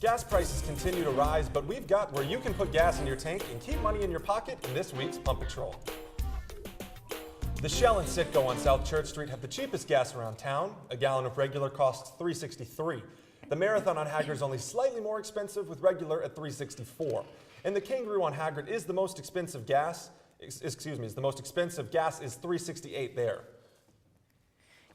Gas prices continue to rise, but we've got where you can put gas in your tank and keep money in your pocket in this week's Pump Patrol. The Shell and Citgo on South Church Street have the cheapest gas around town. A gallon of regular costs $3.63. The Marathon on Haggard is only slightly more expensive, with regular at $3.64. And the Kangaroo on Haggard is the most expensive gas. The most expensive gas is $3.68 there.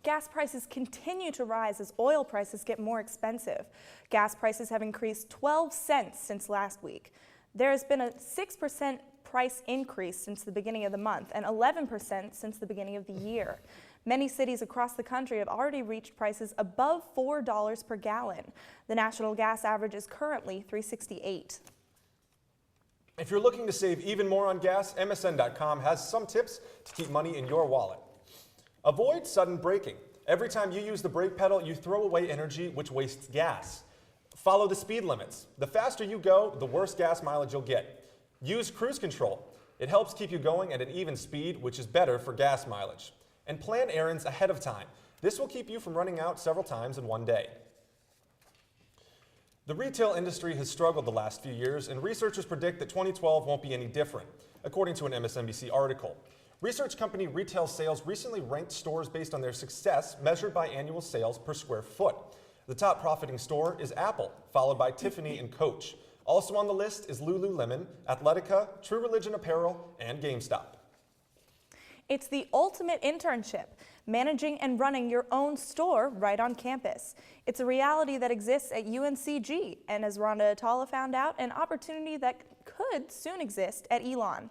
Gas prices continue to rise as oil prices get more expensive. Gas prices have increased 12 cents since last week. There has been a 6% price increase since the beginning of the month and 11% since the beginning of the year. Many cities across the country have already reached prices above $4 per gallon. The national gas average is currently $3.68. If you're looking to save even more on gas, MSN.com has some tips to keep money in your wallet. Avoid sudden braking. Every time you use the brake pedal, you throw away energy, which wastes gas. Follow the speed limits. The faster you go, the worse gas mileage you'll get. Use cruise control. It helps keep you going at an even speed, which is better for gas mileage. And plan errands ahead of time. This will keep you from running out several times in one day. The retail industry has struggled the last few years, and researchers predict that 2012 won't be any different, according to an MSNBC article. Research company Retail Sales recently ranked stores based on their success measured by annual sales per square foot. The top profiting store is Apple, followed by Tiffany and Coach. Also on the list is Lululemon, Athletica, True Religion Apparel, and GameStop. It's the ultimate internship, managing and running your own store right on campus. It's a reality that exists at UNCG, and as Rhonda Atala found out, an opportunity that could soon exist at Elon.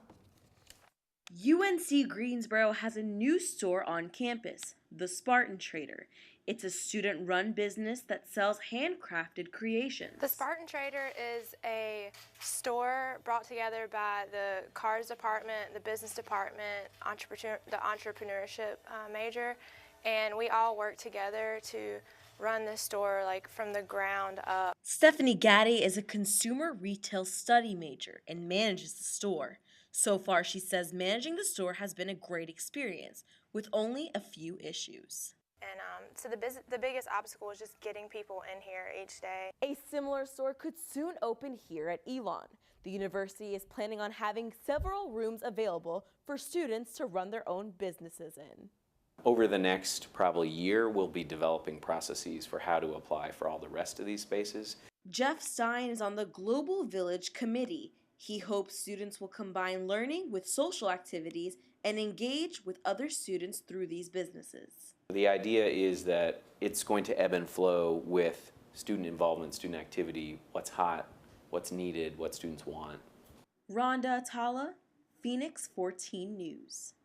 UNC Greensboro has a new store on campus, the Spartan Trader. It's a student-run business that sells handcrafted creations. The Spartan Trader is a store brought together by the cars department, the business department, the entrepreneurship major, and we all work together to run this store from the ground up. Stephanie Gaddy is a consumer retail study major and manages the store. So far, she says managing the store has been a great experience with only a few issues. And so the biggest obstacle is just getting people in here each day. A similar store could soon open here at Elon. The university is planning on having several rooms available for students to run their own businesses in. Over the next probably year, we'll be developing processes for how to apply for all the rest of these spaces. Jeff Stein is on the Global Village Committee. He hopes students will combine learning with social activities and engage with other students through these businesses. The idea is that it's going to ebb and flow with student involvement, student activity, what's hot, what's needed, what students want. Rhonda Atala, Phoenix 14 News.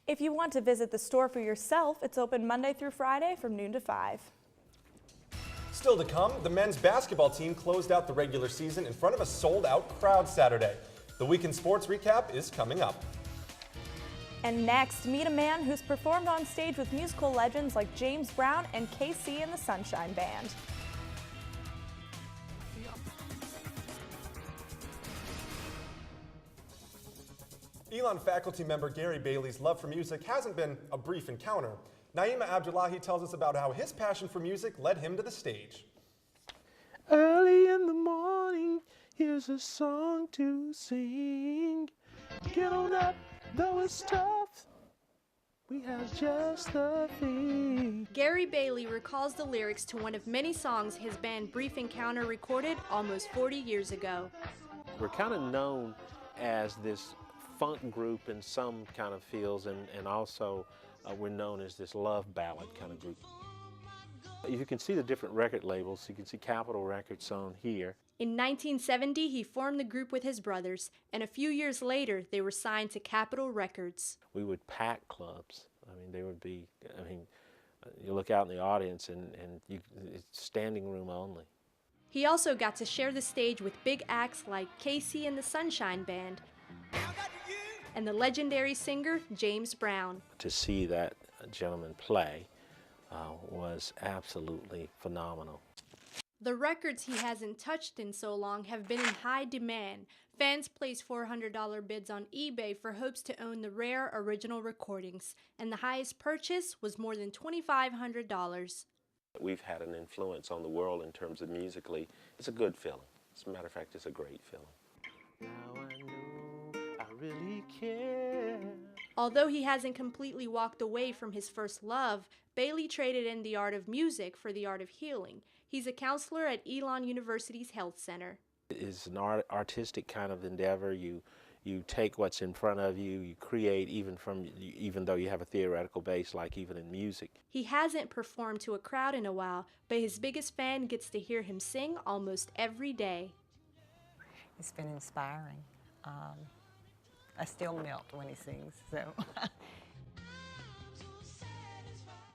If you want to visit the store for yourself, it's open Monday through Friday from noon to 5. Still to come, the men's basketball team closed out the regular season in front of a sold-out crowd Saturday. The weekend sports recap is coming up. And next, meet a man who's performed on stage with musical legends like James Brown and KC and the Sunshine Band. Elon faculty member Gary Bailey's love for music hasn't been a brief encounter. Naima Abdullahi tells us about how his passion for music led him to the stage. Early in the morning, here's a song to sing. Get on up, though it's tough. We have just the thing. Gary Bailey recalls the lyrics to one of many songs his band Brief Encounter recorded almost 40 years ago. We're kind of known as this funk group in some kind of fields, and also we're known as this love ballad kind of group. You can see the different record labels. You can see Capitol Records on here. In 1970, he formed the group with his brothers, and a few years later, they were signed to Capitol Records. We would pack clubs. I mean, there would be, you look out in the audience and it's standing room only. He also got to share the stage with big acts like KC and the Sunshine Band and the legendary singer James Brown. To see that gentleman play was absolutely phenomenal. The records he hasn't touched in so long have been in high demand. Fans place $400 bids on eBay for hopes to own the rare original recordings, and the highest purchase was more than $2,500. we've had an influence on the world in terms of musically. It's a good feeling. As a matter of fact, it's a great feeling. Now I know I really care. Although he hasn't completely walked away from his first love, Bailey traded in the art of music for the art of healing. He's a counselor at Elon University's Health Center. It's an artistic kind of endeavor. You take what's in front of you, you create even though you have a theoretical base, like even in music. He hasn't performed to a crowd in a while, but his biggest fan gets to hear him sing almost every day. It's been inspiring. I still melt when he sings, so.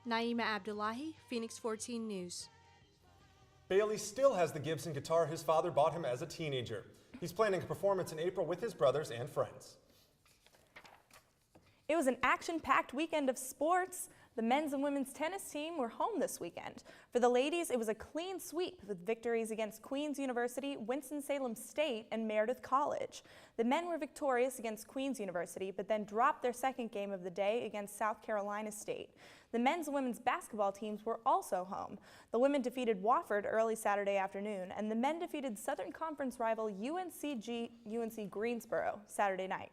Naima Abdullahi, Phoenix 14 News. Bailey still has the Gibson guitar his father bought him as a teenager. He's planning a performance in April with his brothers and friends. It was an action-packed weekend of sports. The men's and women's tennis team were home this weekend. For the ladies, it was a clean sweep with victories against Queens University, Winston-Salem State, and Meredith College. The men were victorious against Queens University, but then dropped their second game of the day against South Carolina State. The men's and women's basketball teams were also home. The women defeated Wofford early Saturday afternoon, and the men defeated Southern Conference rival UNC Greensboro Saturday night.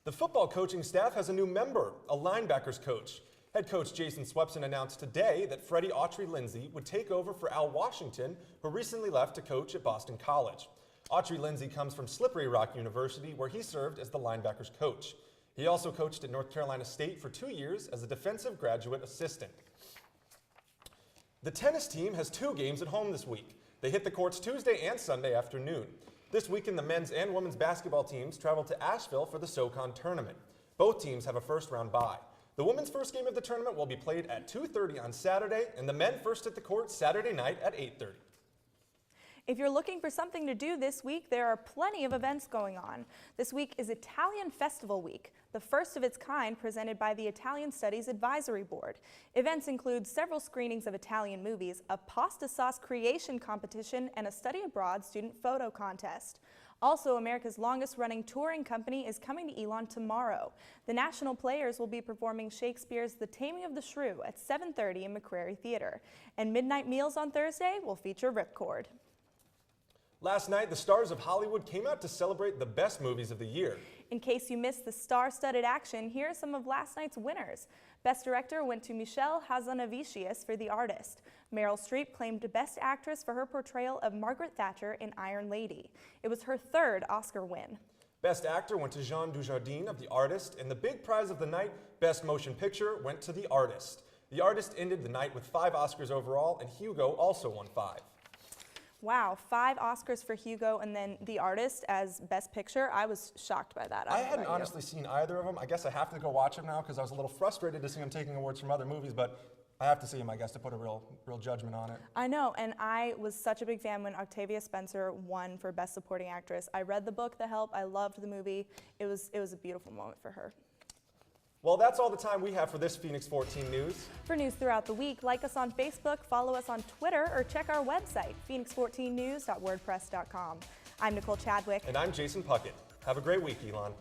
The football coaching staff has a new member, a linebackers coach. Head coach Jason Swepson announced today that Freddie Autry-Lindsay would take over for Al Washington, who recently left to coach at Boston College. Autry-Lindsay comes from Slippery Rock University, where he served as the linebackers coach. He also coached at North Carolina State for 2 years as a defensive graduate assistant. The tennis team has 2 games at home this week. They hit the courts Tuesday and Sunday afternoon. This weekend, the men's and women's basketball teams travel to Asheville for the SoCon tournament. Both teams have a first-round bye. The women's first game of the tournament will be played at 2:30 on Saturday, and the men first at the court Saturday night at 8:30. If you're looking for something to do this week, there are plenty of events going on. This week is Italian Festival Week, the first of its kind presented by the Italian Studies Advisory Board. Events include several screenings of Italian movies, a pasta sauce creation competition, and a study abroad student photo contest. Also, America's longest-running touring company is coming to Elon tomorrow. The National Players will be performing Shakespeare's The Taming of the Shrew at 7:30 in McCrary Theater. And midnight meals on Thursday will feature Ripcord. Last night, the stars of Hollywood came out to celebrate the best movies of the year. In case you missed the star-studded action, here are some of last night's winners. Best Director went to Michelle Hazanavicius for The Artist. Meryl Streep claimed Best Actress for her portrayal of Margaret Thatcher in Iron Lady. It was her 3rd Oscar win. Best Actor went to Jean Dujardin of The Artist, and the big prize of the night, Best Motion Picture, went to The Artist. The Artist ended the night with 5 Oscars overall, and Hugo also won 5. Wow, 5 Oscars for Hugo and then The Artist as Best Picture. I was shocked by that. I hadn't honestly seen either of them. I guess I have to go watch them now because I was a little frustrated to see them taking awards from other movies, but I have to see them, I guess, to put a real judgment on it. I know, and I was such a big fan when Octavia Spencer won for Best Supporting Actress. I read the book, The Help. I loved the movie. It was a beautiful moment for her. Well, that's all the time we have for this Phoenix 14 News. For news throughout the week, like us on Facebook, follow us on Twitter, or check our website, phoenix14news.wordpress.com. I'm Nicole Chadwick. And I'm Jason Puckett. Have a great week, Elon.